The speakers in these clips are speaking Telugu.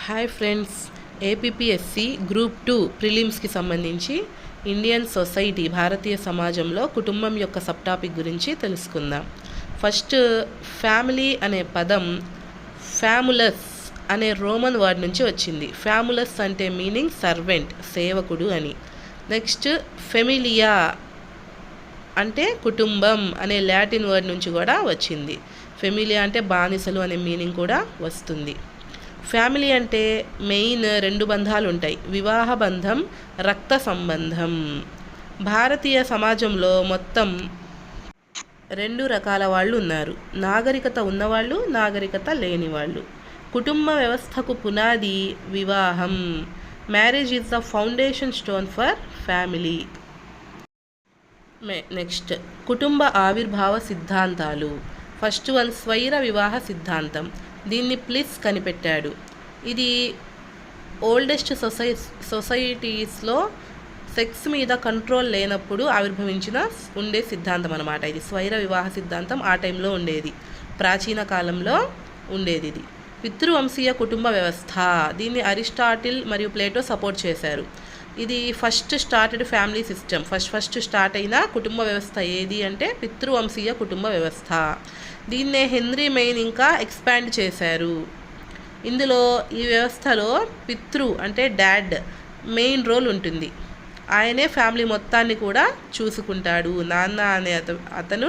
హాయ్ ఫ్రెండ్స్, ఏపీఎస్సి గ్రూప్ 2 ప్రిలిమ్స్కి సంబంధించి ఇండియన్ సొసైటీ భారతీయ సమాజంలో కుటుంబం యొక్క సబ్ టాపిక్ గురించి తెలుసుకుందాం. ఫస్ట్, ఫ్యామిలీ అనే పదం ఫ్యాములస్ అనే రోమన్ వర్డ్ నుంచి వచ్చింది. ఫ్యాములస్ అంటే మీనింగ్ సర్వెంట్, సేవకుడు అని. నెక్స్ట్, ఫెమిలియా అంటే కుటుంబం అనే లాటిన్ వర్డ్ నుంచి కూడా వచ్చింది. ఫెమిలియా అంటే బానిసలు అనే మీనింగ్ కూడా వస్తుంది. ఫ్యామిలీ అంటే మెయిన్ 2 బంధాలు ఉంటాయి, వివాహ బంధం, రక్త సంబంధం. భారతీయ సమాజంలో మొత్తం 2 రకాల వాళ్ళు ఉన్నారు, నాగరికత ఉన్నవాళ్ళు, నాగరికత లేని వాళ్ళు. కుటుంబ వ్యవస్థకు పునాది వివాహం. Marriage is the foundation stone for family. Next, కుటుంబ ఆవిర్భావ సిద్ధాంతాలు. ఫస్ట్ వన్, స్వైర వివాహ సిద్ధాంతం. దీన్ని ప్లిస్ కనిపెట్టాడు. ఇది ఓల్డెస్ట్ సొసైటీస్లో సెక్స్ మీద కంట్రోల్ లేనప్పుడు ఆవిర్భవించిన ఉండే సిద్ధాంతం అన్నమాట. ఇది స్వైర వివాహ సిద్ధాంతం ఆ టైంలో ఉండేది, ప్రాచీన కాలంలో ఉండేది. ఇది పితృవంశీయ కుటుంబ వ్యవస్థ. దీన్ని అరిస్టాటిల్ మరియు ప్లేటో సపోర్ట్ చేశారు. ఇది first started family system. First start అయిన కుటుంబ వ్యవస్థ ఏది అంటే పితృవంశీయ కుటుంబ వ్యవస్థ. దీన్నే హెన్రీ మెయిన్ ఇంకా ఎక్స్పాండ్ చేశారు. ఇందులో ఈ వ్యవస్థలో పితృ అంటే డాడ్ మెయిన్ రోల్ ఉంటుంది. ఆయనే ఫ్యామిలీ మొత్తాన్ని కూడా చూసుకుంటాడు. నాన్న అనే అతను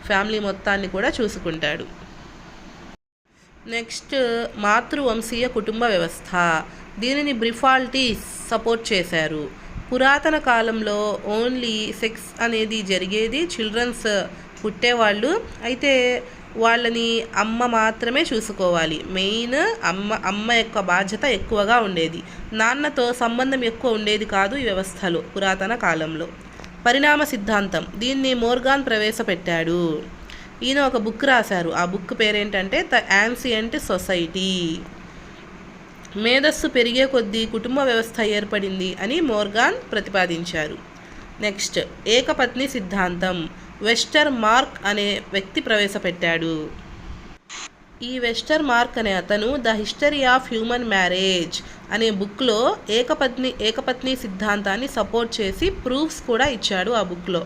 ఫ్యామిలీ మొత్తాన్ని కూడా చూసుకుంటాడు. నెక్స్ట్, మాతృవంశీయ కుటుంబ వ్యవస్థ. దీనిని బ్రిఫాల్టీస్ సపోర్ట్ చేశారు. పురాతన కాలంలో ఓన్లీ సెక్స్ అనేది జరిగేది, చిల్డ్రన్స్ పుట్టేవాళ్ళు, అయితే వాళ్ళని అమ్మ మాత్రమే చూసుకోవాలి. మెయిన్ అమ్మ యొక్క బాధ్యత ఎక్కువగా ఉండేది, నాన్నతో సంబంధం ఎక్కువ ఉండేది కాదు ఈ వ్యవస్థలో పురాతన కాలంలో. పరిణామ సిద్ధాంతం. దీన్ని మోర్గాన్ ప్రవేశపెట్టాడు. ఈయన ఒక బుక్ రాశారు. ఆ బుక్ పేరేంటంటే ద యాన్సియంట్ సొసైటీ. మేధస్సు పెరిగే కొద్దీ కుటుంబ వ్యవస్థ ఏర్పడింది అని మోర్గాన్ ప్రతిపాదించారు. నెక్స్ట్, ఏకపత్ని సిద్ధాంతం. వెస్టర్ మార్క్ అనే వ్యక్తి ప్రవేశపెట్టాడు. ఈ వెస్టర్ మార్క్ అనే అతను the history of human marriage అనే బుక్లో ఏకపత్ని సిద్ధాంతాన్ని సపోర్ట్ చేసి ప్రూఫ్స్ కూడా ఇచ్చాడు ఆ బుక్లో.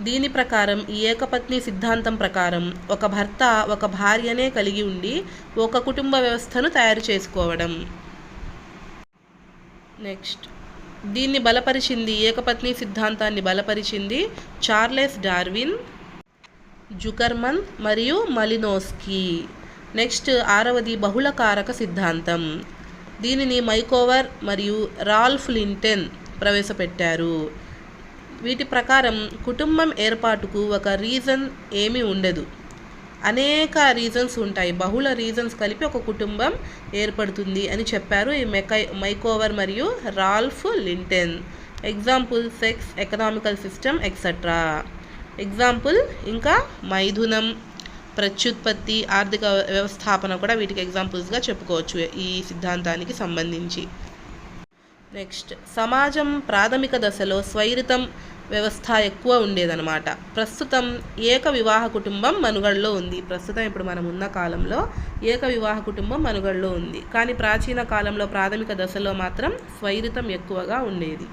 దీని ప్రకారం, ఈ ఏకపత్ని సిద్ధాంతం ప్రకారం ఒక భర్త ఒక భార్యనే కలిగి ఉండి ఒక కుటుంబ వ్యవస్థను తయారు చేసుకోవడం. నెక్స్ట్, దీన్ని బలపరిచింది, ఏకపత్ని సిద్ధాంతాన్ని బలపరిచింది చార్లెస్ డార్విన్, జుకర్మన్ మరియు మలినోస్కీ. నెక్స్ట్, 6వది బహుళకారక సిద్ధాంతం. దీనిని మైకోవర్ మరియు రాల్ఫ్ లింటెన్ ప్రవేశపెట్టారు. వీటి ప్రకారం కుటుంబం ఏర్పాటుకు ఒక రీజన్ ఏమీ ఉండదు, అనేక రీజన్స్ ఉంటాయి, బహుళ రీజన్స్ కలిపి ఒక కుటుంబం ఏర్పడుతుంది అని చెప్పారు ఈ మైకోవర్ మరియు Ralph Linton. Example sex, economical system etcetera. Example ఇంకా మైథునం, ప్రత్యుత్పత్తి, ఆర్థిక వ్యవస్థాపన కూడా వీటికి ఎగ్జాంపుల్స్గా చెప్పుకోవచ్చు ఈ సిద్ధాంతానికి సంబంధించి. నెక్స్ట్, సమాజం ప్రాథమిక దశలో స్వైరితం వ్యవస్థ ఎక్కువ ఉండేదన్నమాట. ప్రస్తుతం ఏక వివాహ కుటుంబం మనుగడలో ఉంది. ప్రస్తుతం ఇప్పుడు మనం ఉన్న కాలంలో ఏక వివాహ కుటుంబం మనుగడలో ఉంది, కానీ ప్రాచీన కాలంలో ప్రాథమిక దశలో మాత్రం స్వైరితం ఎక్కువగా ఉండేది.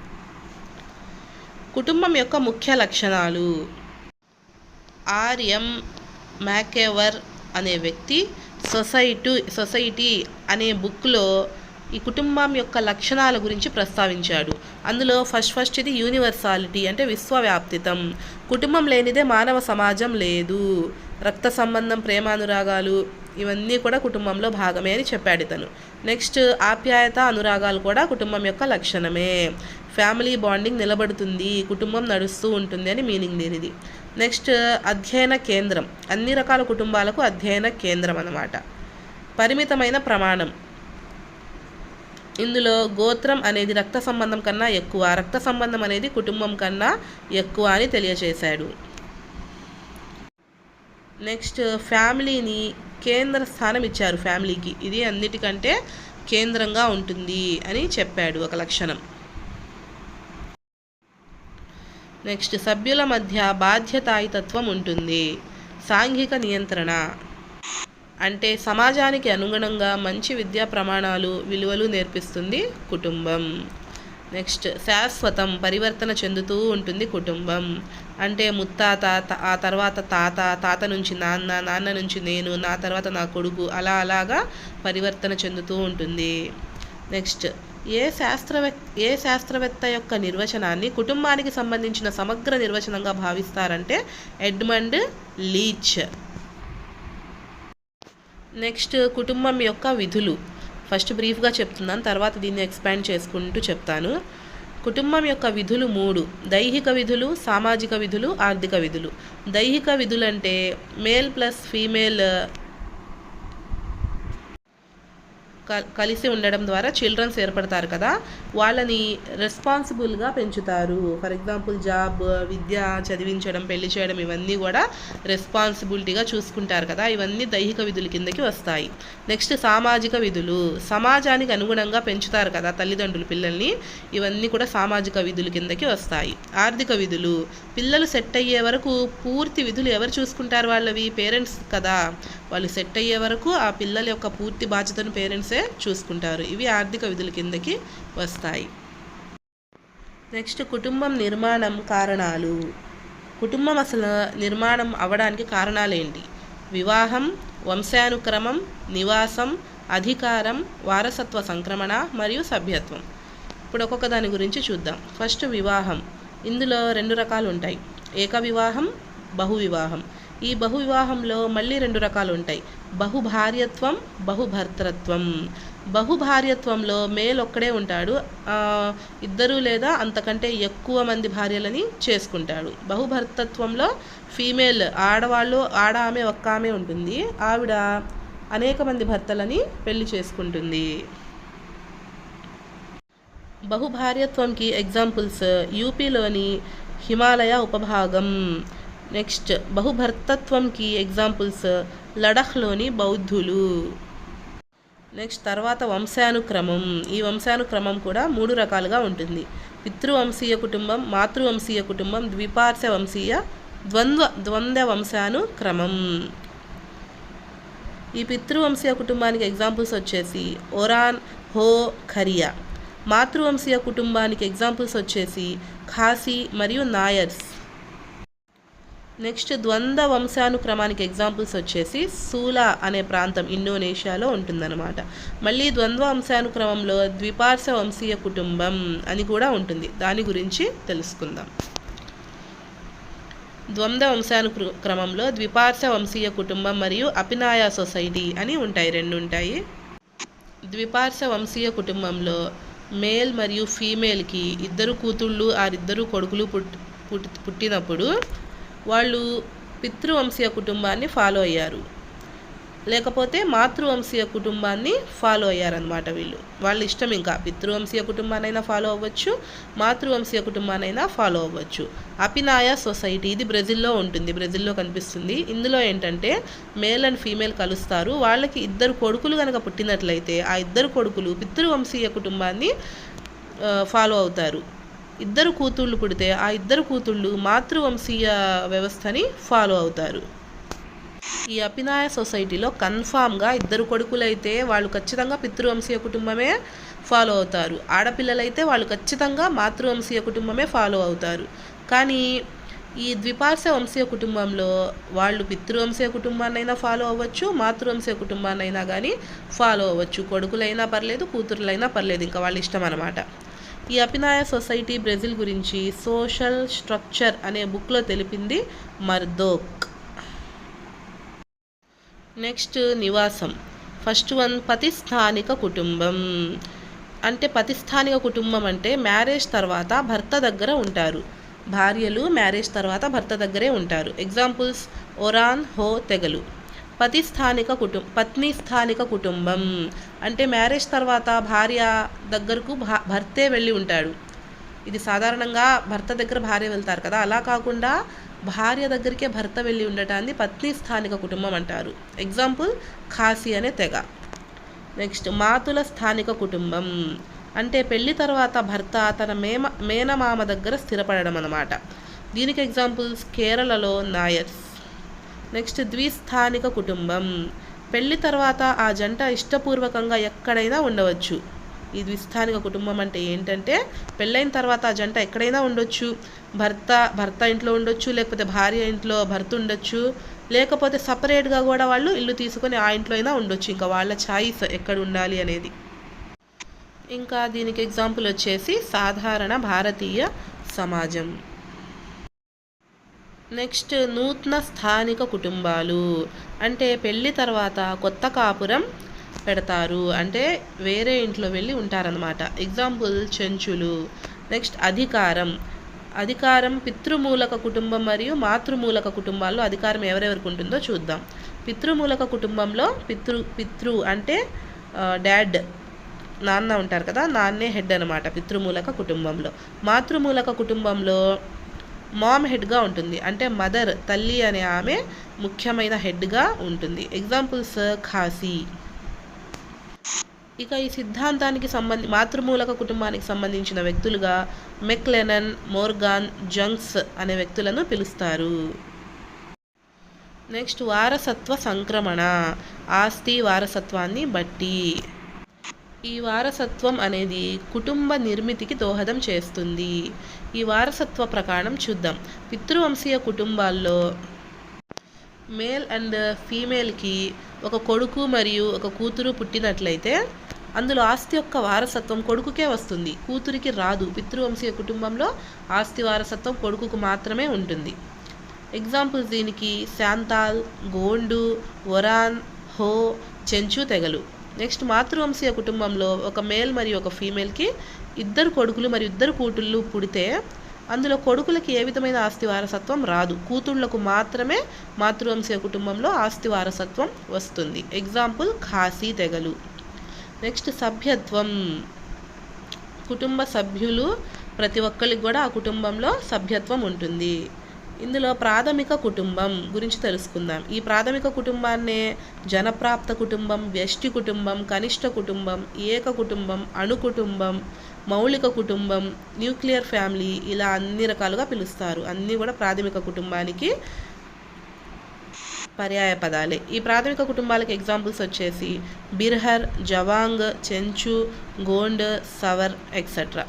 కుటుంబం యొక్క ముఖ్య లక్షణాలు. ఆర్ఎం మ్యాకెవర్ అనే వ్యక్తి సొసైటీ అనే బుక్లో ఈ కుటుంబం యొక్క లక్షణాల గురించి ప్రస్తావించాడు. అందులో ఫస్ట్ ఇది యూనివర్సాలిటీ అంటే విశ్వవ్యాప్తితం. కుటుంబం లేనిదే మానవ సమాజం లేదు. రక్త సంబంధం, ప్రేమానురాగాలు ఇవన్నీ కూడా కుటుంబంలో భాగమే అని చెప్పాడు ఇతను. నెక్స్ట్, ఆప్యాయత, అనురాగాలు కూడా కుటుంబం యొక్క లక్షణమే. ఫ్యామిలీ బాండింగ్ నిలబడుతుంది, కుటుంబం నడుస్తూ ఉంటుంది అని మీనింగ్ దీనిది. నెక్స్ట్, అధ్యయన కేంద్రం. అన్ని రకాల కుటుంబాలకు అధ్యయన కేంద్రం అన్నమాట. పరిమితమైన ప్రమాణం. ఇందులో గోత్రం అనేది రక్త సంబంధం కన్నా ఎక్కువ, రక్త సంబంధం అనేది కుటుంబం కన్నా ఎక్కువ అని తెలియజేశాడు. నెక్స్ట్, ఫ్యామిలీని కేంద్ర స్థానం ఇచ్చారు ఫ్యామిలీకి. ఇది అన్నిటికంటే కేంద్రంగా ఉంటుంది అని చెప్పాడు ఒక లక్షణం. నెక్స్ట్, సభ్యుల మధ్య బాధ్యతాయుతత్వం ఉంటుంది. సాంఘిక నియంత్రణ. అంటే సమాజానికి అనుగుణంగా మంచి విద్యా ప్రమాణాలు విలువలు నేర్పిస్తుంది కుటుంబం. నెక్స్ట్ శాశ్వతం, పరివర్తన చెందుతూ ఉంటుంది కుటుంబం. అంటే ముత్తాత, ఆ తర్వాత తాత, తాత నుంచి నాన్న, నాన్న నుంచి నేను, నా తర్వాత నా కొడుకు, అలాగా పరివర్తన చెందుతూ ఉంటుంది. నెక్స్ట్ ఏ శాస్త్రవేత్త యొక్క నిర్వచనాన్ని కుటుంబానికి సంబంధించిన సమగ్ర నిర్వచనంగా భావిస్తారంటే ఎడ్మండ్ లీచ్. నెక్స్ట్ కుటుంబం యొక్క విధులు. ఫస్ట్ బ్రీఫ్గా చెప్తున్నాను, తర్వాత దీన్ని ఎక్స్పాండ్ చేసుకుంటూ చెప్తాను. కుటుంబం యొక్క విధులు 3: దైహిక విధులు, సామాజిక విధులు, ఆర్థిక విధులు. దైహిక విధులు అంటే మేల్ ప్లస్ ఫీమేల్ కలిసి ఉండడం ద్వారా చిల్డ్రన్స్ ఏర్పడతారు కదా, వాళ్ళని రెస్పాన్సిబుల్గా పెంచుతారు. ఫర్ ఎగ్జాంపుల్ జాబ్, విద్య, చదివించడం, పెళ్లి చేయడం, ఇవన్నీ కూడా రెస్పాన్సిబిలిటీగా చూసుకుంటారు కదా, ఇవన్నీ దైహిక విధుల కిందకి వస్తాయి. నెక్స్ట్ సామాజిక విధులు, సమాజానికి అనుగుణంగా పెంచుతారు కదా తల్లిదండ్రులు పిల్లల్ని, ఇవన్నీ కూడా సామాజిక విధుల కిందకి వస్తాయి. ఆర్థిక విధులు, పిల్లలు సెట్ అయ్యే వరకు పూర్తి విధులు ఎవరు చూసుకుంటారు? వాళ్ళవి పేరెంట్స్ కదా, వాళ్ళు సెట్ అయ్యే వరకు ఆ పిల్లల యొక్క పూర్తి బాధ్యతను పేరెంట్సే చూసుకుంటారు. ఇవి ఆర్థిక విధుల కిందకి వస్తాయి. నెక్స్ట్ కుటుంబం నిర్మాణం, కారణాలు. కుటుంబం అసలు నిర్మాణం అవ్వడానికి కారణాలు ఏంటి? వివాహం, వంశానుక్రమం, నివాసం, అధికారం, వారసత్వ సంక్రమణ మరియు సభ్యత్వం. ఇప్పుడు ఒక్కొక్క దాని గురించి చూద్దాం. ఫస్ట్ వివాహం. ఇందులో 2 రకాలు ఉంటాయి, ఏక వివాహం, బహువివాహం. ఈ బహువివాహంలో మళ్ళీ 2 రకాలు ఉంటాయి, బహుభార్యత్వం, బహుభర్తృత్వం. బహుభార్యత్వంలో మేల్ ఒక్కడే ఉంటాడు, 2 లేదా అంతకంటే ఎక్కువ మంది భార్యలని చేసుకుంటాడు. బహుభర్తృత్వంలో ఫీమేల్, ఆడ ఆమె ఒక్క ఆమె ఉంటుంది, ఆవిడ అనేక మంది భర్తలని పెళ్లి చేసుకుంటుంది. బహుభార్యత్వంకి ఎగ్జాంపుల్స్ యూపీలోని హిమాలయ ఉపభాగం. నెక్స్ట్ బహుభర్తత్వంకి ఎగ్జాంపుల్స్ లడఖ్లోని బౌద్ధులు. నెక్స్ట్ తర్వాత వంశానుక్రమం. ఈ వంశానుక్రమం కూడా 3 రకాలుగా ఉంటుంది, పితృవంశీయ కుటుంబం, మాతృవంశీయ కుటుంబం, ద్విపార్శ్వ వంశీయ, ద్వంద్వ వంశానుక్రమం. ఈ పితృవంశీయ కుటుంబానికి ఎగ్జాంపుల్స్ వచ్చేసి ఒరాన్, హో, ఖరియా. మాతృవంశీయ కుటుంబానికి ఎగ్జాంపుల్స్ వచ్చేసి ఖాసీ మరియు నాయర్స్. నెక్స్ట్ ద్వంద్వ వంశానుక్రమానికి ఎగ్జాంపుల్స్ వచ్చేసి సూలా అనే ప్రాంతం ఇండోనేషియాలో ఉంటుందన్నమాట. మళ్ళీ ద్వంద్వ వంశానుక్రమంలో ద్విపార్శ్వ వంశీయ కుటుంబం అని కూడా ఉంటుంది, దాని గురించి తెలుసుకుందాం. ద్వంద్వ వంశానుక్రమంలో ద్విపార్శ్వ వంశీయ కుటుంబం మరియు అపినాయ సొసైటీ అని ఉంటాయి, 2 ఉంటాయి. ద్విపార్శ్వ వంశీయ కుటుంబంలో మేల్ మరియు ఫీమేల్కి 2 కూతుళ్ళు, 2 కొడుకులు పుట్టినప్పుడు వాళ్ళు పితృవంశీయ కుటుంబాన్ని ఫాలో అయ్యారు, లేకపోతే మాతృవంశీయ కుటుంబాన్ని ఫాలో అయ్యారనమాట. వాళ్ళ ఇష్టం, ఇంకా పితృవంశీయ కుటుంబాన్నైనా ఫాలో అవ్వచ్చు, మాతృవంశీయ కుటుంబాన్నైనా ఫాలో అవ్వచ్చు. అపినాయ సొసైటీ, ఇది బ్రెజిల్లో ఉంటుంది, బ్రెజిల్లో కనిపిస్తుంది. ఇందులో ఏంటంటే మేల్ అండ్ ఫీమేల్ కలుస్తారు, వాళ్ళకి 2 కొడుకులు కనుక పుట్టినట్లయితే ఆ 2 కొడుకులు పితృవంశీయ కుటుంబాన్ని ఫాలో అవుతారు. 2 కూతుళ్ళు పుడితే ఆ 2 కూతుళ్ళు మాతృవంశీయ వ్యవస్థని ఫాలో అవుతారు. ఈ అపినాయ సొసైటీలో కన్ఫామ్గా 2 కొడుకులైతే వాళ్ళు ఖచ్చితంగా పితృవంశీయ కుటుంబమే ఫాలో అవుతారు, ఆడపిల్లలైతే వాళ్ళు ఖచ్చితంగా మాతృవంశీయ కుటుంబమే ఫాలో అవుతారు. కానీ ఈ ద్విపార్శ్వ వంశీయ కుటుంబంలో వాళ్ళు పితృవంశీయ కుటుంబాన్నైనా ఫాలో అవ్వచ్చు, మాతృవంశీయ కుటుంబాన్నైనా కానీ ఫాలో అవ్వచ్చు, కొడుకులైనా పర్లేదు, కూతురులైనా పర్లేదు, ఇంకా వాళ్ళ ఇష్టం అన్నమాట. ఈ అపినాయ సొసైటీ బ్రెజిల్ గురించి సోషల్ స్ట్రక్చర్ అనే బుక్లో తెలిపింది మర్దోక్. నెక్స్ట్ నివాసం. ఫస్ట్ వన్ ప్రతిస్థానిక కుటుంబం. అంటే ప్రతిస్థానిక కుటుంబం అంటే మ్యారేజ్ తర్వాత భర్త దగ్గర ఉంటారు, భార్యలు మ్యారేజ్ తర్వాత భర్త దగ్గరే ఉంటారు. ఎగ్జాంపుల్స్ ఒరాన్, హో తెగలు. పత్ని స్థానిక కుటుంబం అంటే మ్యారేజ్ తర్వాత భార్య దగ్గరకు భర్తే వెళ్ళి ఉంటాడు. ఇది సాధారణంగా భర్త దగ్గర భార్య వెళ్తారు కదా, అలా కాకుండా భార్య దగ్గరికే భర్త వెళ్ళి ఉండటాన్ని పత్ని స్థానిక కుటుంబం అంటారు. ఎగ్జాంపుల్ ఖాసీ అనే తెగ. నెక్స్ట్ మాతుల స్థానిక కుటుంబం అంటే పెళ్లి తర్వాత భర్త తన మేనమామ దగ్గర స్థిరపడడం అన్నమాట. దీనికి ఎగ్జాంపుల్స్ కేరళలో నాయర్స్. నెక్స్ట్ ద్విస్థానిక కుటుంబం పెళ్లి తర్వాత ఆ జంట ఇష్టపూర్వకంగా ఎక్కడైనా ఉండవచ్చు. ఈ ద్విస్థానిక కుటుంబం అంటే ఏంటంటే పెళ్ళైన తర్వాత ఆ జంట ఎక్కడైనా ఉండొచ్చు. భర్త ఇంట్లో ఉండొచ్చు, లేకపోతే భార్య ఇంట్లో భర్త ఉండొచ్చు, లేకపోతే సపరేట్గా కూడా వాళ్ళు ఇల్లు తీసుకొని ఆ ఇంట్లో అయినా ఉండొచ్చు. ఇంకా వాళ్ళ ఛాయిస్ ఎక్కడ ఉండాలి అనేది. ఇంకా దీనికి ఎగ్జాంపుల్ వచ్చేసి సాధారణ భారతీయ సమాజం. నెక్స్ట్ నూతన స్థానిక కుటుంబాలు అంటే పెళ్ళి తర్వాత కొత్త కాపురం పెడతారు, అంటే వేరే ఇంట్లో వెళ్ళి ఉంటారనమాట. ఎగ్జాంపుల్ చెంచులు. నెక్స్ట్ అధికారం పితృమూలక కుటుంబం మరియు మాతృమూలక కుటుంబాల్లో అధికారం ఎవరెవరికి ఉంటుందో చూద్దాం. పితృమూలక కుటుంబంలో పితృ అంటే డాడ్, నాన్న ఉంటారు కదా, నాన్నే హెడ్ అనమాట పితృమూలక కుటుంబంలో. మాతృమూలక కుటుంబంలో మామ్ హెడ్గా ఉంటుంది, అంటే మదర్, తల్లి అనే ఆమె ముఖ్యమైన హెడ్గా ఉంటుంది. ఎగ్జాంపుల్స్ ఖాసీ. ఇక ఈ సిద్ధాంతానికి మాతృమూలక కుటుంబానికి సంబంధించిన వ్యక్తులుగా మెక్లెనన్, మోర్గాన్, జంగ్స్ అనే వ్యక్తులను పిలుస్తారు. నెక్స్ట్ వారసత్వ సంక్రమణ, ఆస్తి వారసత్వాన్ని బట్టి. ఈ వారసత్వం అనేది కుటుంబ నిర్మితికి దోహదం చేస్తుంది. ఈ వారసత్వ ప్రకారం చూద్దాం. పితృవంశీయ కుటుంబాల్లో మేల్ అండ్ ఫీమేల్కి ఒక కొడుకు మరియు ఒక కూతురు పుట్టినట్లయితే అందులో ఆస్తి యొక్క వారసత్వం కొడుకుకే వస్తుంది, కూతురికి రాదు. పితృవంశీయ కుటుంబంలో ఆస్తి వారసత్వం కొడుకుకు మాత్రమే ఉంటుంది. ఎగ్జాంపుల్స్ దీనికి శాంతాల్, గోండు, ఒరాన్, హో, చెంచు తెగలు. నెక్స్ట్ మాతృవంశీయ కుటుంబంలో ఒక మేల్ మరియు ఒక ఫీమేల్కి 2 కొడుకులు మరియు 2 కూతుళ్ళు పుడితే అందులో కొడుకులకి ఏ విధమైన ఆస్తి వారసత్వం రాదు, కూతుళ్లకు మాత్రమే మాతృవంశీయ కుటుంబంలో ఆస్తి వారసత్వం వస్తుంది. ఎగ్జాంపుల్ ఖాసీ తెగలు. నెక్స్ట్ సభ్యత్వం, కుటుంబ సభ్యులు ప్రతి ఒక్కరికి కూడా ఆ కుటుంబంలో సభ్యత్వం ఉంటుంది. ఇందులో ప్రాథమిక కుటుంబం గురించి తెలుసుకుందాం. ఈ ప్రాథమిక కుటుంబాన్నే జనప్రాప్త కుటుంబం, వ్యష్టి కుటుంబం, కనిష్ట కుటుంబం, ఏక కుటుంబం, అణు కుటుంబం, మౌలిక కుటుంబం, న్యూక్లియర్ ఫ్యామిలీ, ఇలా అన్ని రకాలుగా పిలుస్తారు. అన్నీ కూడా ప్రాథమిక కుటుంబానికి పర్యాయ పదాలే. ఈ ప్రాథమిక కుటుంబాలకు ఎగ్జాంపుల్స్ వచ్చేసి బిర్హర్, జవాంగ్, చెంచు, గోండ్, సవర్ ఎక్సెట్రా.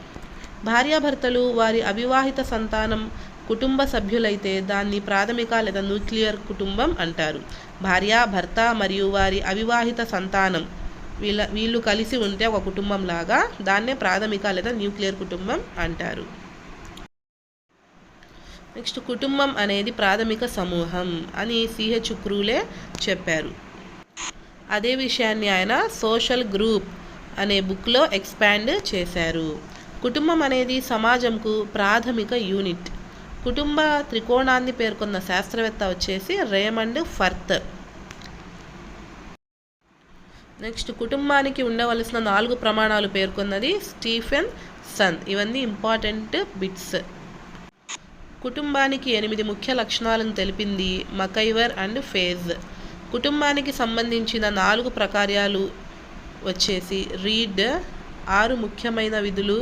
భార్యాభర్తలు వారి అవివాహిత సంతానం కుటుంబ సభ్యులైతే దాన్ని ప్రాథమిక లేదా న్యూక్లియర్ కుటుంబం అంటారు. భార్య, భర్త మరియు వారి అవివాహిత సంతానం వీళ్ళు కలిసి ఉంటే ఒక కుటుంబం లాగా దాన్నే ప్రాథమిక లేదా న్యూక్లియర్ కుటుంబం అంటారు. నెక్స్ట్ కుటుంబం అనేది ప్రాథమిక సమూహం అని సిహెచ్ క్రూలే చెప్పారు. అదే విషయాన్ని ఆయన సోషల్ గ్రూప్ అనే బుక్లో ఎక్స్పాండ్ చేశారు. కుటుంబం అనేది సమాజంకు ప్రాథమిక యూనిట్. కుటుంబ త్రికోణాన్ని పేర్కొన్న శాస్త్రవేత్త వచ్చేసి రేమండ్ ఫర్త్. నెక్స్ట్ కుటుంబానికి ఉండవలసిన 4 ప్రమాణాలు పేర్కొన్నది స్టీఫెన్ సన్. ఇవన్నీ ఇంపార్టెంట్ బిట్స్. కుటుంబానికి 8 ముఖ్య లక్షణాలను తెలిపింది మకైవర్ అండ్ ఫేజ్. కుటుంబానికి సంబంధించిన 4 ప్రకార్యాలు వచ్చేసి రీడ్. 6 ముఖ్యమైన విధులు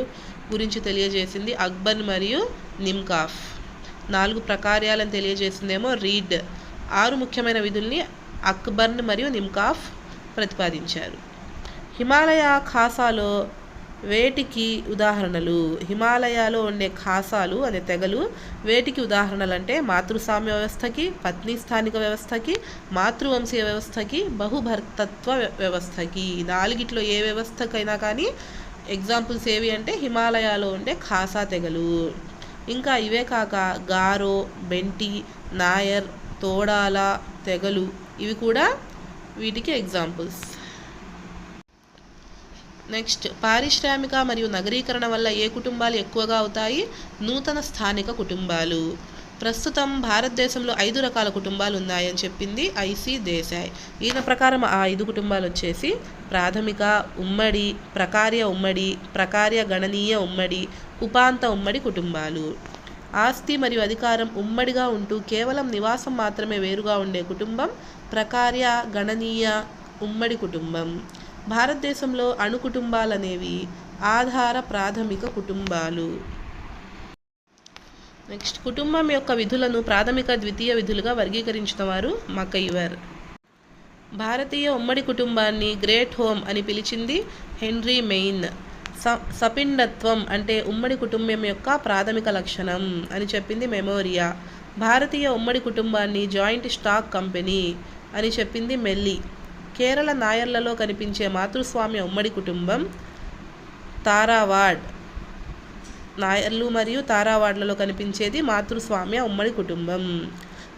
గురించి తెలియజేసింది అక్బర్ మరియు నిమ్కాఫ్. 4 ప్రకార్యాలను తెలియజేసిందేమో రీడ్. 6 ముఖ్యమైన విధుల్ని అక్బర్ మరియు నిమ్కాఫ్ ప్రతిపాదించారు. హిమాలయ ఖాసాలో వేటికి ఉదాహరణలు. హిమాలయాలో ఉండే ఖాసాలు అనే తెగలు వేటికి ఉదాహరణలు అంటే మాతృస్వామ్య వ్యవస్థకి, పత్ని స్థానిక వ్యవస్థకి, మాతృవంశీయ వ్యవస్థకి, బహుభర్తత్వ వ్యవస్థకి. 4గిట్లో ఏ వ్యవస్థకైనా కానీ ఎగ్జాంపుల్స్ ఏవి అంటే హిమాలయాలో ఉండే ఖాసా తెగలు. ఇంకా ఇవే కాక గారో, బెంటి, నాయర్, తోడాల తెగలు ఇవి కూడా వీటికి ఎగ్జాంపుల్స్. నెక్స్ట్ పారిశ్రామిక మరియు నగరీకరణ వల్ల ఏ కుటుంబాలు ఎక్కువగా అవుతాయి? నూతన స్థానిక కుటుంబాలు. ప్రస్తుతం భారతదేశంలో 5 రకాల కుటుంబాలు ఉన్నాయని చెప్పింది ఐసి దేశాయ్. ఈయన ప్రకారం ఆ 5 కుటుంబాలు వచ్చేసి ప్రాథమిక ఉమ్మడి, ప్రకార్య ఉమ్మడి, ప్రకార్య గణనీయ ఉమ్మడి, ఉపాంత ఉమ్మడి కుటుంబాలు. ఆస్తి మరియు అధికారం ఉమ్మడిగా ఉంటూ కేవలం నివాసం మాత్రమే వేరుగా ఉండే కుటుంబం ప్రకార్య గణనీయ ఉమ్మడి కుటుంబం. భారతదేశంలో అణు కుటుంబాలనేవి ఆధార ప్రాథమిక కుటుంబాలు. నెక్స్ట్ కుటుంబం యొక్క విధులను ప్రాథమిక, ద్వితీయ విధులుగా వర్గీకరించిన వారు మకైవర్. భారతీయ ఉమ్మడి కుటుంబాన్ని గ్రేట్ హోమ్ అని పిలిచింది హెన్రీ మెయిన్. సపిండత్వం అంటే ఉమ్మడి కుటుంబం యొక్క ప్రాథమిక లక్షణం అని చెప్పింది మెమోరియా. భారతీయ ఉమ్మడి కుటుంబాన్ని జాయింట్ స్టాక్ కంపెనీ అని చెప్పింది మెల్లి. కేరళ నాయర్లలో కనిపించే మాతృస్వామ్య ఉమ్మడి కుటుంబం తారావాడ్. నాయర్లు మరియు తారావాడ్లలో కనిపించేది మాతృస్వామ్య ఉమ్మడి కుటుంబం.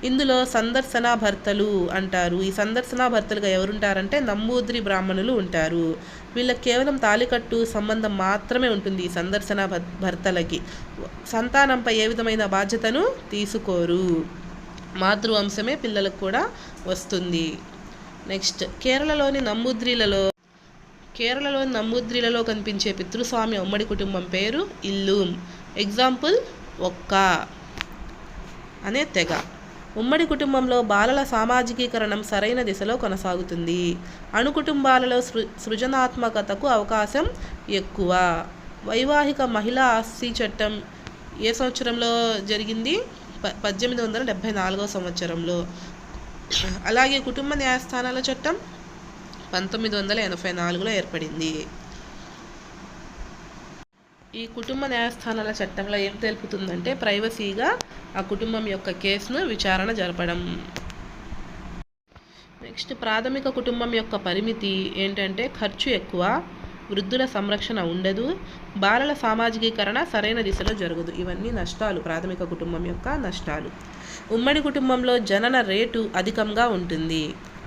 ఇందులో సందర్శన భర్తలు అంటారు. ఈ సందర్శన భర్తలుగా ఎవరుంటారంటే నంబూద్రి బ్రాహ్మణులు ఉంటారు. వీళ్ళకి కేవలం తాలికట్టు సంబంధం మాత్రమే ఉంటుంది. ఈ సందర్శన భర్తలకి సంతానంపై ఏ విధమైన బాధ్యతను తీసుకోరు. మాతృవంశమే పిల్లలకు కూడా వస్తుంది. నెక్స్ట్ కేరళలోని నంబూద్రిలలో కనిపించే పితృస్వామ్య ఉమ్మడి కుటుంబం పేరు ఇల్లూమ్. ఎగ్జాంపుల్ ఒక్క అనే తెగ. ఉమ్మడి కుటుంబంలో బాలల సామాజికీకరణం సరైన దిశలో కొనసాగుతుంది. అణుకుటుంబాలలో సృజనాత్మకతకు అవకాశం ఎక్కువ. వైవాహిక మహిళా ఆస్తి చట్టం ఏ సంవత్సరంలో జరిగింది? 1874 సంవత్సరంలో. అలాగే కుటుంబ న్యాయస్థానాల చట్టం 1984లో ఏర్పడింది. ఈ కుటుంబ న్యాయస్థానాల చట్టంలో ఏం తెలుపుతుందంటే ప్రైవసీగా ఆ కుటుంబం యొక్క కేసును విచారణ జరపడం. నెక్స్ట్ ప్రాథమిక కుటుంబం యొక్క పరిమితి ఏంటంటే ఖర్చు ఎక్కువ, వృద్ధుల సంరక్షణ ఉండదు, బాలల సామాజికీకరణ సరైన దిశలో జరగదు. ఇవన్నీ నష్టాలు, ప్రాథమిక కుటుంబం యొక్క నష్టాలు. ఉమ్మడి కుటుంబంలో జనన రేటు అధికంగా ఉంటుంది.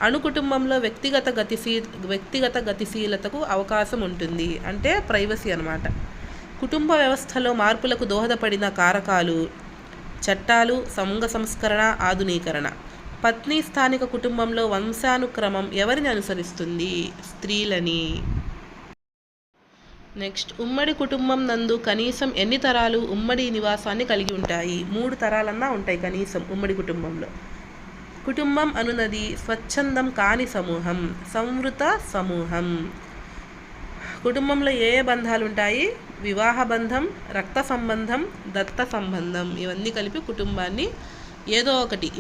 అణు కుటుంబంలో వ్యక్తిగత గతిశీలతకు అవకాశం ఉంటుంది. అంటే ప్రైవసీ అన్నమాట. కుటుంబ వ్యవస్థలో మార్పులకు దోహదపడిన కారకాలు చట్టాలు, సంఘ సంస్కరణ, ఆధునీకరణ. పత్ని స్థానిక కుటుంబంలో వంశానుక్రమం ఎవరిని అనుసరిస్తుంది? స్త్రీలని. నెక్స్ట్ ఉమ్మడి కుటుంబం నందు కనీసం ఎన్ని తరాలు ఉమ్మడి నివాసాన్ని కలిగి ఉంటాయి? 3 తరాలన్నా ఉంటాయి కనీసం ఉమ్మడి కుటుంబంలో. కుటుంబం అనునది స్వచ్ఛందం కాని సమూహం, సంవృత సమూహం. కుటుంబంలో ఏ బంధాలు ఉంటాయి? వివాహ బంధం, రక్త సంబంధం, దత్త సంబంధం. ఇవన్నీ కలిపి కుటుంబాన్ని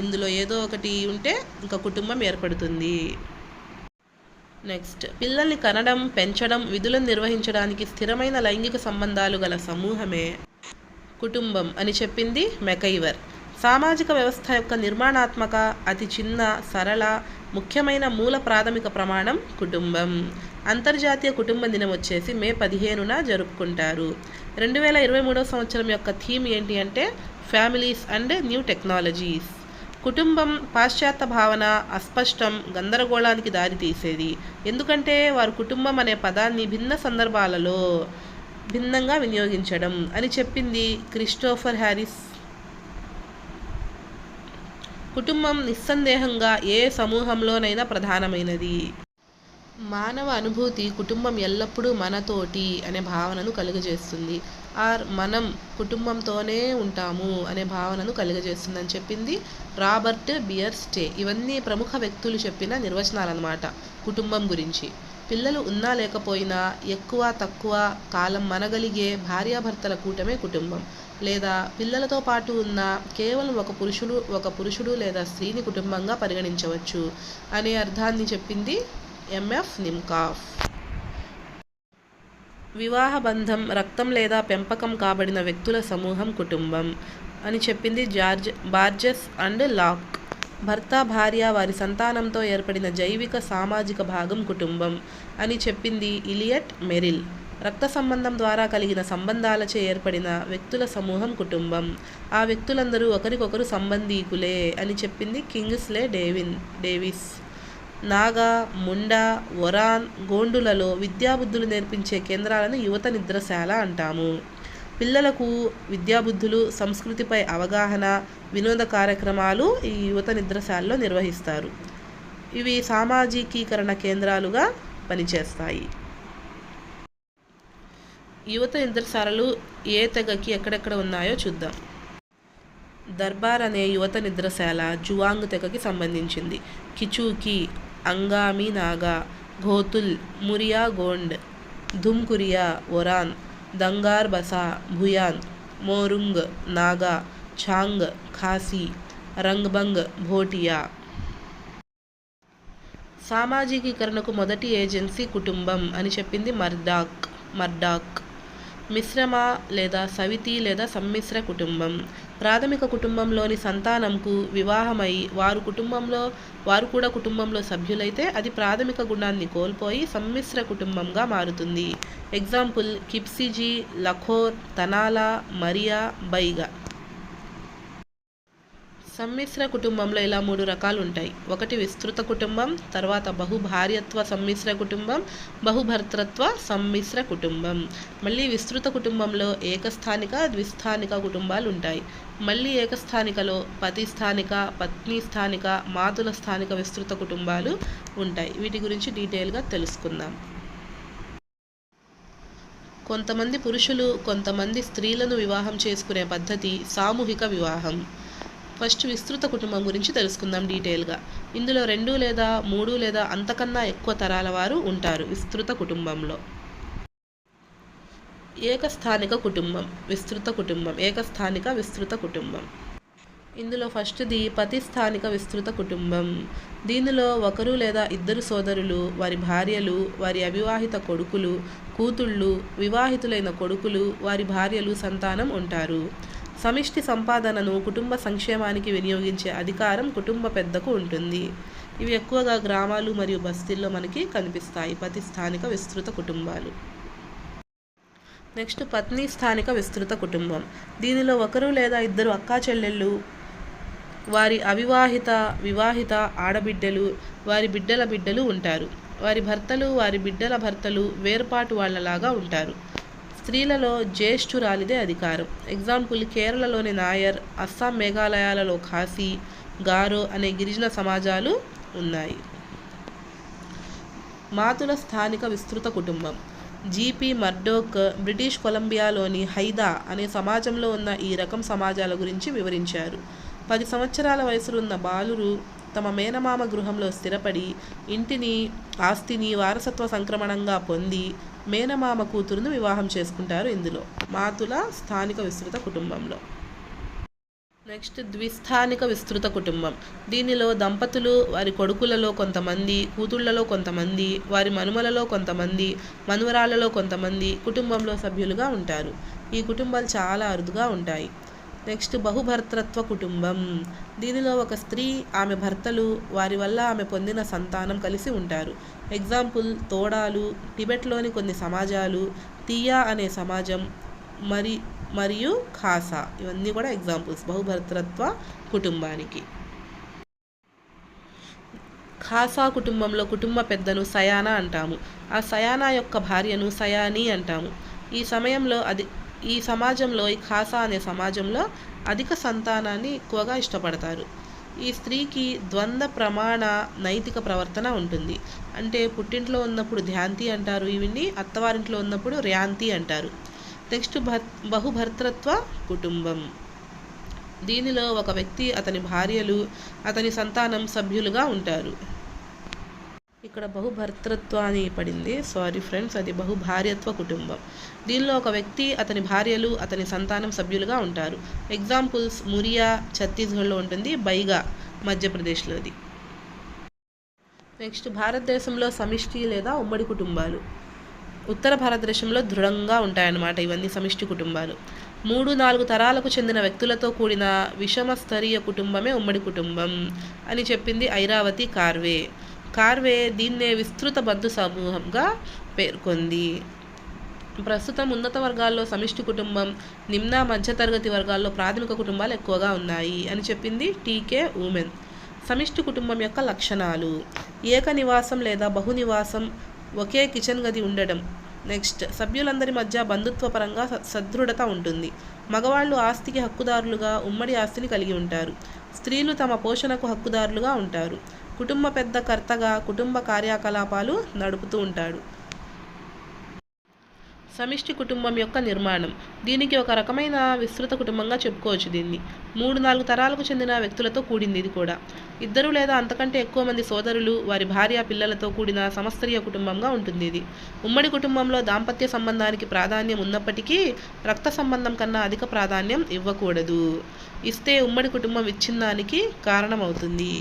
ఇందులో ఏదో ఒకటి ఉంటే ఇంకా కుటుంబం ఏర్పడుతుంది. నెక్స్ట్ పిల్లల్ని కనడం, పెంచడం, విధులను నిర్వహించడానికి స్థిరమైన లైంగిక సంబంధాలు గల సమూహమే కుటుంబం అని చెప్పింది మెకైవర్. సామాజిక వ్యవస్థ యొక్క నిర్మాణాత్మక, అతి చిన్న, సరళ, ముఖ్యమైన మూల ప్రాథమిక ప్రమాణం కుటుంబం. అంతర్జాతీయ కుటుంబ దినం వచ్చేసి మే 15న జరుపుకుంటారు. 2023 సంవత్సరం యొక్క థీమ్ ఏంటి అంటే ఫ్యామిలీస్ అండ్ న్యూ టెక్నాలజీస్. కుటుంబం పాశ్చాత్య భావన అస్పష్టం, గందరగోళానికి దారితీసేది. ఎందుకంటే వారు కుటుంబం అనే పదాన్ని భిన్న సందర్భాలలో భిన్నంగా వినియోగించడం అని చెప్పింది క్రిస్టోఫర్ హ్యారిస్. కుటుంబం నిస్సందేహంగా ఏ సమూహంలోనైనా ప్రధానమైనది. మానవ అనుభూతి కుటుంబం ఎల్లప్పుడూ మనతోటి అనే భావనను కలుగజేస్తుంది. మనం కుటుంబంతోనే ఉంటాము అనే భావనను కలుగజేస్తుందని చెప్పింది రాబర్ట్ బియర్స్టే. ఇవన్నీ ప్రముఖ వ్యక్తులు చెప్పిన నిర్వచనాలు అన్నమాట కుటుంబం గురించి. పిల్లలు ఉన్నా లేకపోయినా ఎక్కువ తక్కువ కాలం మనగలిగే భార్యాభర్తల కూటమే కుటుంబం. లేదా పిల్లలతో పాటు ఉన్న కేవలం ఒక పురుషుడు లేదా స్త్రీని కుటుంబంగా పరిగణించవచ్చు అనే అర్థాన్ని చెప్పింది ఎంఎఫ్ నిమ్కాఫ్. వివాహ బంధం, రక్తం లేదా పెంపకం కాబడిన వ్యక్తుల సమూహం కుటుంబం అని చెప్పింది బార్జెస్ అండ్ లాక్. భర్త, భార్య, వారి సంతానంతో ఏర్పడిన జైవిక సామాజిక భాగం కుటుంబం అని చెప్పింది ఇలియట్ మెరిల్. రక్త సంబంధం ద్వారా కలిగిన సంబంధాలచే ఏర్పడిన వ్యక్తుల సమూహం కుటుంబం. ఆ వ్యక్తులందరూ ఒకరికొకరు సంబంధీకులే అని చెప్పింది కింగ్స్లే డేవిస్. నాగా, ముండా, ఒరాన్, గోండులలో విద్యాబుద్ధులు నేర్పించే కేంద్రాలను యువత నిద్రశాల అంటాము. పిల్లలకు విద్యాబుద్ధులు, సంస్కృతిపై అవగాహన, వినోద కార్యక్రమాలు ఈ యువత నిద్రశాలలో నిర్వహిస్తారు. ఇవి సామాజికీకరణ కేంద్రాలుగా పనిచేస్తాయి. యువత నిద్రశాలలు ఏ తెగకి ఎక్కడెక్కడ ఉన్నాయో చూద్దాం. దర్బార్ అనే యువత నిద్రశాల జువాంగ్ తెగకి సంబంధించింది. కిచూకి, అంగామి నాగా, ఘోతుల్, మురియా గోండ్, ధుమ్కురియా ఒరాన్, దంగార్ బసా భుయాన్, మోరుంగ్ నాగా, ఛాంగ్ ఖాసీ, రంగ్బంగ్ భోటియా. సామాజికీకరణకు మొదటి ఏజెన్సీ కుటుంబం అని చెప్పింది మర్డాక్. మిశ్రమ లేదా సవితి లేదా సమ్మిశ్ర కుటుంబం. ప్రాథమిక కుటుంబంలోని సంతానంకు వివాహమై వారు కూడా కుటుంబంలో సభ్యులైతే అది ప్రాథమిక గుణాన్ని కోల్పోయి సమ్మిశ్ర కుటుంబంగా మారుతుంది. ఎగ్జాంపుల్ కిప్సిజీ, లఖోర్, తనాలా, మరియా, బైగా. సమ్మిశ్ర కుటుంబంలో ఇలా 3 రకాలు ఉంటాయి. ఒకటి విస్తృత కుటుంబం, తర్వాత బహుభార్యత్వ సమ్మిశ్ర కుటుంబం, బహుభర్తృత్వ సమ్మిశ్ర కుటుంబం. మళ్ళీ విస్తృత కుటుంబంలో ఏకస్థానిక, ద్విస్థానిక కుటుంబాలు ఉంటాయి. మళ్ళీ ఏకస్థానికలో పతి స్థానిక, పత్ని స్థానిక, మాతుల స్థానిక విస్తృత కుటుంబాలు ఉంటాయి. వీటి గురించి డీటెయిల్గా తెలుసుకుందాం. కొంతమంది పురుషులు కొంతమంది స్త్రీలను వివాహం చేసుకునే పద్ధతి సామూహిక వివాహం. ఫస్ట్ విస్తృత కుటుంబం గురించి తెలుసుకుందాం డీటెయిల్గా. ఇందులో 2 లేదా 3 లేదా అంతకన్నా ఎక్కువ తరాల వారు ఉంటారు విస్తృత కుటుంబంలో. ఏకస్థానిక కుటుంబం, విస్తృత కుటుంబం, ఏకస్థానిక విస్తృత కుటుంబం. ఇందులో ఫస్ట్ది పతి స్థానిక విస్తృత కుటుంబం. దీనిలో ఒకరు లేదా ఇద్దరు సోదరులు, వారి భార్యలు, వారి అవివాహిత కొడుకులు, కూతుళ్ళు, వివాహితులైన కొడుకులు, వారి భార్యలు, సంతానం ఉంటారు. సమిష్టి సంపాదనను కుటుంబ సంక్షేమానికి వినియోగించే అధికారం కుటుంబ పెద్దకు ఉంటుంది. ఇవి ఎక్కువగా గ్రామాలు మరియు బస్తీల్లో మనకి కనిపిస్తాయి పతి స్థానిక విస్తృత కుటుంబాలు. నెక్స్ట్ పత్ని స్థానిక విస్తృత కుటుంబం. దీనిలో ఒకరు లేదా ఇద్దరు అక్కా చెల్లెళ్ళు, వారి అవివాహిత, వివాహిత ఆడబిడ్డలు, వారి బిడ్డల బిడ్డలు ఉంటారు. వారి భర్తలు, వారి బిడ్డల భర్తలు వేర్పాటు వాళ్ళలాగా ఉంటారు. స్త్రీలలో జ్యేష్ఠురాలిదే అధికారం. ఎగ్జాంపుల్ కేరళలోని నాయర్, అస్సాం మేఘాలయాలలో ఖాసీ, గారో అనే గిరిజన సమాజాలు ఉన్నాయి. మాతుల స్థానిక విస్తృత కుటుంబం. జీపీ మర్డోక్ బ్రిటిష్ కొలంబియాలోని హైదా అనే సమాజంలో ఉన్న ఈ రకం సమాజాల గురించి వివరించారు. 10 సంవత్సరాల వయసులున్న బాలురు తమ మేనమామ గృహంలో స్థిరపడి ఇంటిని, ఆస్తిని వారసత్వ సంక్రమణంగా పొంది మేనమామ కూతురును వివాహం చేసుకుంటారు. ఇందులో మాతుల స్థానిక విస్తృత కుటుంబంలో. నెక్స్ట్ ద్విస్థానిక విస్తృత కుటుంబం. దీనిలో దంపతులు వారి కొడుకులలో కొంతమంది, కూతుళ్లలో కొంతమంది, వారి మనుమలలో కొంతమంది, మనువరాళ్లలో కొంతమంది కుటుంబంలో సభ్యులుగా ఉంటారు. ఈ కుటుంబాలు చాలా అరుదుగా ఉంటాయి. నెక్స్ట్ బహుభర్తృత్వ కుటుంబం. దీనిలో ఒక స్త్రీ, ఆమె భర్తలు, వారి వల్ల ఆమె పొందిన సంతానం కలిసి ఉంటారు. ఎగ్జాంపుల్ తోడాలు, టిబెట్లోని కొన్ని సమాజాలు, తియా అనే సమాజం, మరియు ఖాసా. ఇవన్నీ కూడా ఎగ్జాంపుల్స్ బహుభర్తృత్వ కుటుంబానికి. ఖాసా కుటుంబంలో కుటుంబ పెద్దను సయానా అంటాము. ఆ సయానా యొక్క భార్యను సయానీ అంటాము. ఈ సమాజంలో ఈ ఖాసా అనే సమాజంలో అధిక సంతానాన్ని ఎక్కువగా ఇష్టపడతారు. ఈ స్త్రీకి ద్వంద్వ ప్రమాణ నైతిక ప్రవర్తన ఉంటుంది. అంటే పుట్టింట్లో ఉన్నప్పుడు ధ్యాంతి అంటారు, ఇవిని అత్తవారింట్లో ఉన్నప్పుడు ర్యాంతి అంటారు. నెక్స్ట్ బహుభర్తృత్వ కుటుంబం. దీనిలో ఒక వ్యక్తి, అతని భార్యలు, అతని సంతానం సభ్యులుగా ఉంటారు. ఇక్కడ బహుభర్తృత్వ అని పడింది, సారీ ఫ్రెండ్స్, అది బహుభార్యత్వ కుటుంబం. దీనిలో ఒక వ్యక్తి, అతని భార్యలు, అతని సంతానం సభ్యులుగా ఉంటారు. ఎగ్జాంపుల్స్ మురియా ఛత్తీస్గఢ్లో ఉంటుంది, బైగా మధ్యప్రదేశ్లోది. నెక్స్ట్ భారతదేశంలో సమిష్టి లేదా ఉమ్మడి కుటుంబాలు. ఉత్తర భారతదేశంలో దృఢంగా ఉంటాయన్నమాట ఇవన్నీ సమిష్టి కుటుంబాలు. 3-4 తరాలకు చెందిన వ్యక్తులతో కూడిన విషమ స్తరీయ కుటుంబమే ఉమ్మడి కుటుంబం అని చెప్పింది ఐరావతి కార్వే దీన్నే విస్తృత బంధు సమూహంగా పేర్కొంది. ప్రస్తుతం ఉన్నత వర్గాల్లో సమిష్టి కుటుంబం, నిమ్న మధ్యతరగతి వర్గాల్లో ప్రాథమిక కుటుంబాలు ఎక్కువగా ఉన్నాయి అని చెప్పింది టీకే ఉమెన్. సమిష్టి కుటుంబం యొక్క లక్షణాలు: ఏక నివాసం లేదా బహునివాసం, ఒకే కిచెన్ గది ఉండడం. నెక్స్ట్ సభ్యులందరి మధ్య బంధుత్వపరంగా సదృఢత ఉంటుంది. మగవాళ్ళు ఆస్తికి హక్కుదారులుగా ఉమ్మడి ఆస్తిని కలిగి ఉంటారు. స్త్రీలు తమ పోషణకు హక్కుదారులుగా ఉంటారు. కుటుంబ పెద్ద కర్తగా కుటుంబ కార్యకలాపాలు నడుపుతూ ఉంటాడు. సమిష్టి కుటుంబం యొక్క నిర్మాణం. దీనికి ఒక రకమైన విస్తృత కుటుంబంగా చెప్పుకోవచ్చు. దీన్ని 3-4 తరాలకు చెందిన వ్యక్తులతో కూడింది. ఇది కూడా 2 లేదా అంతకంటే ఎక్కువ మంది సోదరులు, వారి భార్య, పిల్లలతో కూడిన సమస్తరీయ కుటుంబంగా ఉంటుంది. ఇది ఉమ్మడి కుటుంబంలో దాంపత్య సంబంధానికి ప్రాధాన్యం ఉన్నప్పటికీ రక్త సంబంధం కన్నా అధిక ప్రాధాన్యం ఇవ్వకూడదు. ఇస్తే ఉమ్మడి కుటుంబం విచ్ఛిన్నానికి కారణమవుతుంది.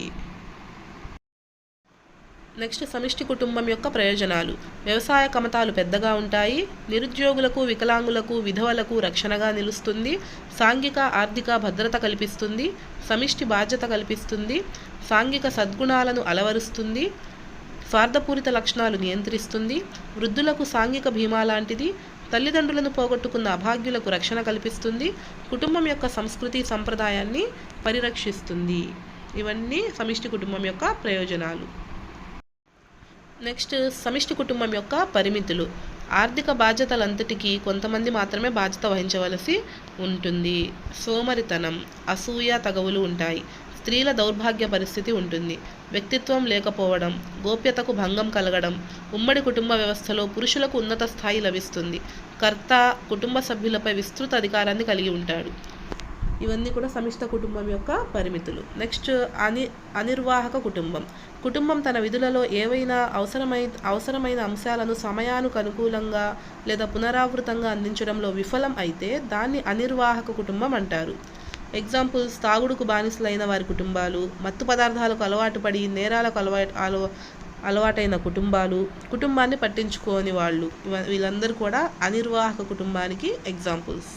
నెక్స్ట్ సమిష్టి కుటుంబం యొక్క ప్రయోజనాలు. వ్యవసాయ కమతాలు పెద్దగా ఉంటాయి. నిరుద్యోగులకు, వికలాంగులకు, విధవలకు రక్షణగా నిలుస్తుంది. సాంఘిక ఆర్థిక భద్రత కల్పిస్తుంది. సమిష్టి బాధ్యత కల్పిస్తుంది. సాంఘిక సద్గుణాలను అలవరుస్తుంది. స్వార్థపూరిత లక్షణాలు నియంత్రిస్తుంది. వృద్ధులకు సాంఘిక బీమా లాంటిది. తల్లిదండ్రులను పోగొట్టుకున్న అభాగ్యులకు రక్షణ కల్పిస్తుంది. కుటుంబం యొక్క సంస్కృతి సంప్రదాయాన్ని పరిరక్షిస్తుంది. ఇవన్నీ సమిష్టి కుటుంబం యొక్క ప్రయోజనాలు. నెక్స్ట్ సమిష్టి కుటుంబం యొక్క పరిమితులు. ఆర్థిక బాధ్యతలంతటికీ కొంతమంది మాత్రమే బాధ్యత వహించవలసి ఉంటుంది. సోమరితనం, అసూయ తగవులు ఉంటాయి. స్త్రీల దౌర్భాగ్య పరిస్థితి ఉంటుంది. వ్యక్తిత్వం లేకపోవడం, గోప్యతకు భంగం కలగడం. ఉమ్మడి కుటుంబ వ్యవస్థలో పురుషులకు ఉన్నత స్థాయి లభిస్తుంది. కర్త కుటుంబ సభ్యులపై విస్తృత అధికారాన్ని కలిగి ఉంటాడు. ఇవన్నీ కూడా సమిష్ట కుటుంబం యొక్క పరిమితులు. నెక్స్ట్ అనిర్వాహక కుటుంబం. కుటుంబం తన విధులలో ఏవైనా అవసరమైన అంశాలను సమయానికి అనుకూలంగా లేదా పునరావృతంగా అందించడంలో విఫలం అయితే దాన్ని అనిర్వాహక కుటుంబం అంటారు. ఎగ్జాంపుల్స్: తాగుడుకు బానిసలైన వారి కుటుంబాలు, మత్తు పదార్థాలకు అలవాటు పడి నేరాలకు అలవాటైన కుటుంబాలు, కుటుంబాన్ని పట్టించుకోని వాళ్ళు, వీళ్ళందరూ కూడా అనిర్వాహక కుటుంబానికి ఎగ్జాంపుల్స్.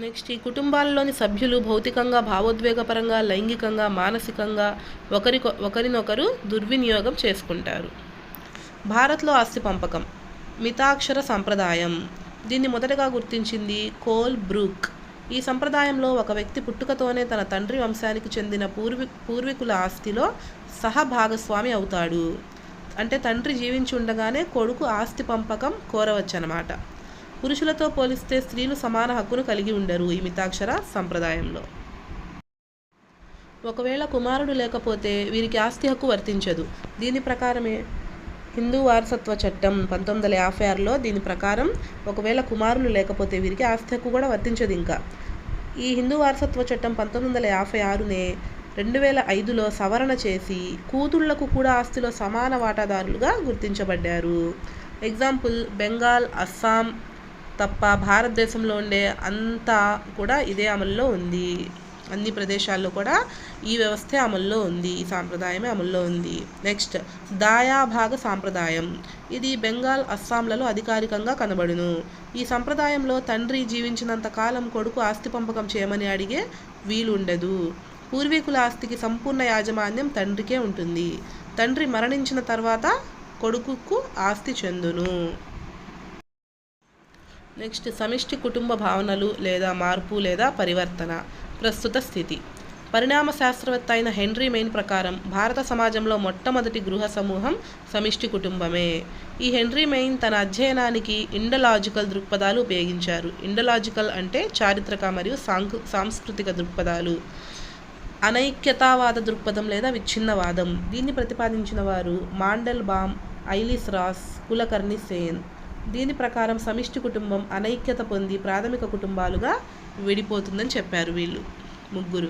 నెక్స్ట్ ఈ కుటుంబాలలోని సభ్యులు భౌతికంగా, భావోద్వేగపరంగా, లైంగికంగా, మానసికంగా ఒకరినొకరు దుర్వినియోగం చేసుకుంటారు. భారత్లో ఆస్తి పంపకం మితాక్షర సంప్రదాయం. దీన్ని మొదటగా గుర్తించింది కోల్ బ్రూక్. ఈ సంప్రదాయంలో ఒక వ్యక్తి పుట్టుకతోనే తన తండ్రి వంశానికి చెందిన పూర్వీకుల ఆస్తిలో సహభాగస్వామి అవుతాడు. అంటే తండ్రి జీవించి ఉండగానే కొడుకు ఆస్తి పంపకం కోరవచ్చనమాట. పురుషులతో పోలిస్తే స్త్రీలు సమాన హక్కును కలిగి ఉండరు ఈ మితాక్షర సంప్రదాయంలో. ఒకవేళ కుమారుడు లేకపోతే వీరికి ఆస్తి హక్కు వర్తించదు. దీని ప్రకారమే హిందూ వారసత్వ చట్టం 1956లో దీని ప్రకారం ఒకవేళ కుమారులు లేకపోతే వీరికి ఆస్తి హక్కు కూడా వర్తించదు. ఇంకా ఈ హిందూ వారసత్వ చట్టం 1956నే 2005లో సవరణ చేసి కూతుళ్లకు కూడా ఆస్తిలో సమాన వాటాదారులుగా గుర్తించబడ్డారు. ఎగ్జాంపుల్: బెంగాల్, అస్సాం తప్ప భారతదేశంలో ఉండే అంతా కూడా ఇదే అమల్లో ఉంది. అన్ని ప్రదేశాల్లో కూడా ఈ వ్యవస్థే అమల్లో ఉంది, ఈ సాంప్రదాయమే అమల్లో ఉంది. నెక్స్ట్ దాయాభాగ సాంప్రదాయం. ఇది బెంగాల్, అస్సాంలలో అధికారికంగా కనబడును. ఈ సంప్రదాయంలో తండ్రి జీవించినంత కాలం కొడుకు ఆస్తి పంపకం చేయమని అడిగే వీలు ఉండదు. పూర్వీకుల ఆస్తికి సంపూర్ణ యాజమాన్యం తండ్రికే ఉంటుంది. తండ్రి మరణించిన తర్వాత కొడుకుకు ఆస్తి చెందును. నెక్స్ట్ సమిష్టి కుటుంబ భావనలు లేదా మార్పు లేదా పరివర్తన. ప్రస్తుత స్థితి. పరిణామ శాస్త్రవేత్త అయిన హెన్రీ మెయిన్ ప్రకారం భారత సమాజంలో మొట్టమొదటి గృహ సమూహం సమిష్టి కుటుంబమే. ఈ హెన్రీ మెయిన్ తన అధ్యయనానికి ఇండలాజికల్ దృక్పథాలు ఉపయోగించారు. ఇండలాజికల్ అంటే చారిత్రక మరియు సాంస్కృతిక దృక్పథాలు. అనైక్యతావాద దృక్పథం లేదా విచ్ఛిన్నవాదం. దీన్ని ప్రతిపాదించిన వారు మాండెల్ బామ్, ఐలిస్ రాస్, కులకర్ణి సేన్. దీని ప్రకారం సమిష్టి కుటుంబం అనైక్యత పొంది ప్రాథమిక కుటుంబాలుగా విడిపోతుందని చెప్పారు వీళ్ళు ముగ్గురు.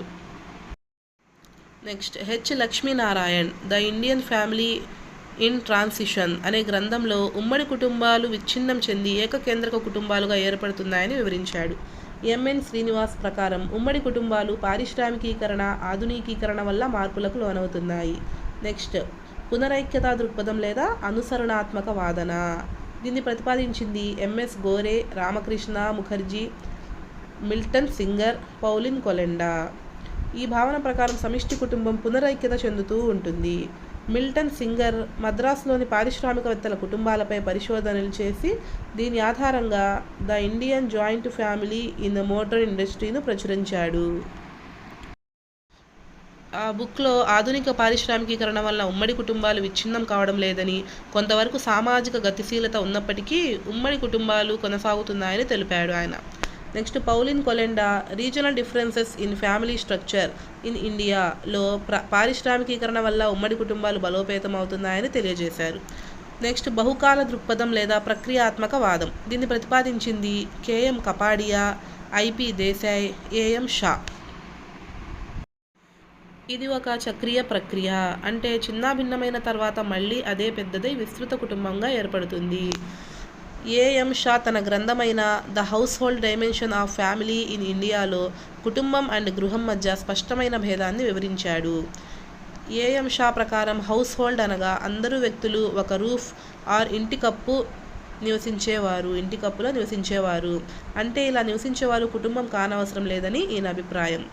Next H Laxminarayan the Indian family in transition అనే గ్రంథంలో ఉమ్మడి కుటుంబాలు విచ్ఛిన్నం చెంది ఏకకేంద్రక కుటుంబాలుగా ఏర్పడుతున్నాయని వివరించాడు. ఎంఎన్ శ్రీనివాస్ ప్రకారం ఉమ్మడి కుటుంబాలు పారిశ్రామికీకరణ, ఆధునికీకరణ వల్ల మార్పులకు లోనవుతున్నాయి. నెక్స్ట్ పునరైక్యతా దృక్పథం లేదా అనుసరణాత్మక వాదన. దీన్ని ప్రతిపాదించింది M S Gore, Ramakrishna Mukherjee, Milton Singer, Pauline Kolenda. ఈ భావన ప్రకారం సమిష్టి కుటుంబం పునరైక్యత చెందుతూ ఉంటుంది. మిల్టన్ సింగర్ మద్రాసులోని పారిశ్రామికవేత్తల కుటుంబాలపై పరిశోధనలు చేసి దీని ఆధారంగా the Indian joint family in the modern ఇండస్ట్రీను ప్రచురించాడు. ఆ బుక్లో ఆధునిక పారిశ్రామికీకరణ వల్ల ఉమ్మడి కుటుంబాలు విచ్ఛిన్నం కావడం లేదని, కొంతవరకు సామాజిక గతిశీలత ఉన్నప్పటికీ ఉమ్మడి కుటుంబాలు కొనసాగుతున్నాయని తెలిపాడు ఆయన. Next Pauline Kolenda regional differences in family structure in ఇండియాలో పారిశ్రామికీకరణ వల్ల ఉమ్మడి కుటుంబాలు బలోపేతం అవుతున్నాయని తెలియజేశారు. నెక్స్ట్ బహుకాల దృక్పథం లేదా ప్రక్రియాత్మక వాదం. దీన్ని ప్రతిపాదించింది KM Kapadia, IP Desai, AM Shah. ఇది ఒక చక్రీయ ప్రక్రియ, అంటే చిన్నాభిన్నమైన తర్వాత మళ్ళీ అదే పెద్దదై విస్తృత కుటుంబంగా ఏర్పడుతుంది. ఏఎం షా తన గ్రంథమైన the household dimension of family in ఇండియాలో కుటుంబం అండ్ గృహం మధ్య స్పష్టమైన భేదాన్ని వివరించాడు. ఏఎం షా ప్రకారం హౌస్ హోల్డ్ అనగా అందరూ వ్యక్తులు ఒక రూఫ్ ఆర్ ఇంటి కప్పులో నివసించేవారు. అంటే ఇలా నివసించేవారు కుటుంబం కానవసరం లేదని ఈయన అభిప్రాయం.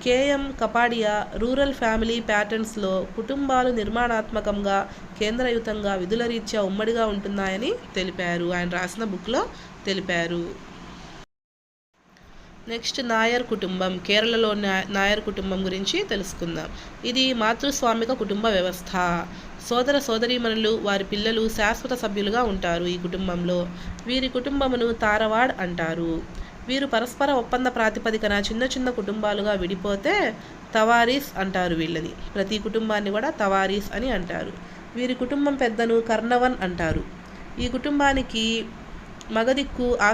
కేఎం కపాడియా రూరల్ ఫ్యామిలీ ప్యాటర్న్స్లో కుటుంబాలు నిర్మాణాత్మకంగా కేంద్రయుతంగా విధుల రీత్యా ఉమ్మడిగా ఉంటున్నాయని తెలిపారు. ఆయన రాసిన బుక్లో తెలిపారు. నెక్స్ట్ నాయర్ కుటుంబం. కేరళలో నాయర్ కుటుంబం గురించి తెలుసుకుందాం. ఇది మాతృస్వామిక కుటుంబ వ్యవస్థ. సోదర సోదరీమణులు వారి పిల్లలు శాశ్వత సభ్యులుగా ఉంటారు ఈ కుటుంబంలో. వీరి కుటుంబమును తారవాడ్ అంటారు. వీరు పరస్పర ఒప్పంద ప్రాతిపదికన చిన్న చిన్న కుటుంబాలుగా విడిపోతే తవారీస్ అంటారు వీళ్ళని. ప్రతి కుటుంబాన్ని కూడా తవారీస్ అని అంటారు. వీరి కుటుంబం పెద్దను కర్ణవన్ అంటారు. ఈ కుటుంబానికి మగదిక్కు ఆ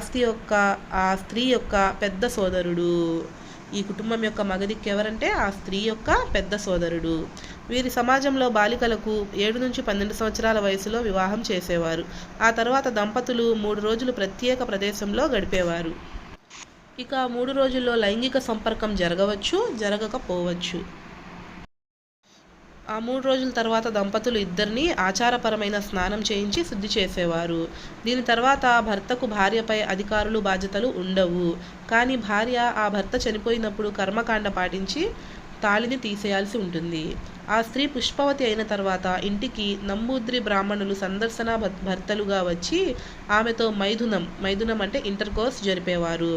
స్త్రీ యొక్క పెద్ద సోదరుడు. ఈ కుటుంబం యొక్క మగదిక్కు ఎవరంటే ఆ స్త్రీ యొక్క పెద్ద సోదరుడు. వీరి సమాజంలో బాలికలకు 7 నుంచి 12 సంవత్సరాల వయసులో వివాహం చేసేవారు. ఆ తర్వాత దంపతులు 3 రోజులు ప్రత్యేక ప్రదేశంలో గడిపేవారు. ఇక 3 రోజుల్లో లైంగిక సంపర్కం జరగవచ్చు, జరగకపోవచ్చు. ఆ 3 రోజుల తర్వాత దంపతులు ఇద్దరిని ఆచారపరమైన స్నానం చేయించి శుద్ధి చేసేవారు. దీని తర్వాత భర్తకు భార్యపై అధికారులు బాధ్యతలు ఉండవు. కానీ భార్య ఆ భర్త చనిపోయినప్పుడు కర్మకాండ పాటించి తాళిని తీసేయాల్సి ఉంటుంది. ఆ స్త్రీ పుష్పవతి అయిన తర్వాత ఇంటికి నంబూద్రి బ్రాహ్మణులు సందర్శన భర్తలుగా వచ్చి ఆమెతో మైథునం అంటే ఇంటర్కోర్స్ జరిపేవారు.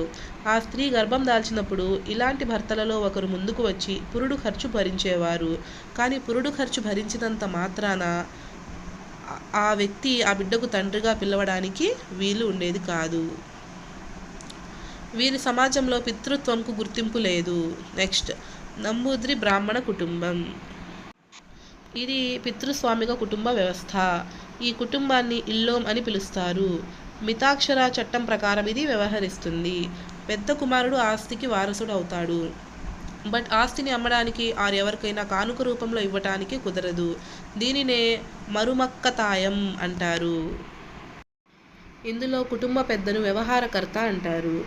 ఆ స్త్రీ గర్భం దాల్చినప్పుడు ఇలాంటి భర్తలలో ఒకరు ముందుకు వచ్చి పురుడు ఖర్చు భరించేవారు. కానీ పురుడు ఖర్చు భరించినంత మాత్రాన ఆ వ్యక్తి ఆ బిడ్డకు తండ్రిగా పిలవడానికి వీలు ఉండేది కాదు. వీరి సమాజంలో పితృత్వంకు గుర్తింపు లేదు. నెక్స్ట్ నంబూద్రి బ్రాహ్మణ కుటుంబం. ఇది పితృస్వామిక కుటుంబ వ్యవస్థ. ఈ కుటుంబాన్ని ఇల్లోం అని పిలుస్తారు. మితాక్షర చట్టం ప్రకారం ఇది వ్యవహరిస్తుంది. పెద్ద కుమారుడు ఆస్తికి వారసుడు అవుతాడు. బట్ ఆస్తిని అమ్మడానికి ఎవరికైనా కానుక రూపంలో ఇవ్వటానికి కుదరదు. దీనినే మరుమక్కతాయం అంటారు. ఇందులో కుటుంబ పెద్దను వ్యవహారకర్త అంటారు.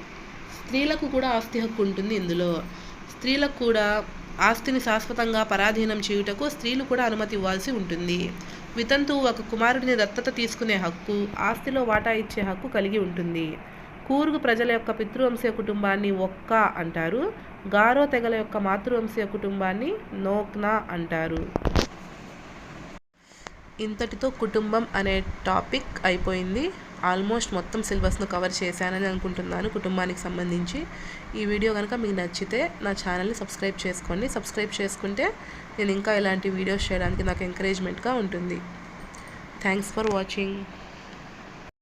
స్త్రీలకు కూడా ఆస్తి హక్కు ఉంటుంది. ఇందులో స్త్రీలకు కూడా ఆస్తిని శాశ్వతంగా పరాధీనం చేయుటకు స్త్రీలు కూడా అనుమతి ఇవ్వాల్సి ఉంటుంది. వితంతువు ఒక కుమారుడిని దత్తత తీసుకునే హక్కు, ఆస్తిలో వాటా ఇచ్చే హక్కు కలిగి ఉంటుంది. కూర్గు ప్రజల యొక్క పితృవంశీయ కుటుంబాన్ని ఒక్కా అంటారు. గారో తెగల యొక్క మాతృవంశీయ కుటుంబాన్ని నోక్నా అంటారు. ఇంతటితో కుటుంబం అనే టాపిక్ అయిపోయింది. ఆల్మోస్ట్ మొత్తం సిలబస్ను కవర్ చేశానని అనుకుంటున్నాను కుటుంబానికి సంబంధించి. ఈ వీడియో కనుక మీకు నచ్చితే నా ఛానల్ని సబ్స్క్రైబ్ చేసుకోండి. సబ్స్క్రైబ్ చేసుకుంటే నేను ఇంకా ఇలాంటి వీడియోస్ చేయడానికి నాకు ఎంకరేజ్మెంట్గా ఉంటుంది. Thanks for watching.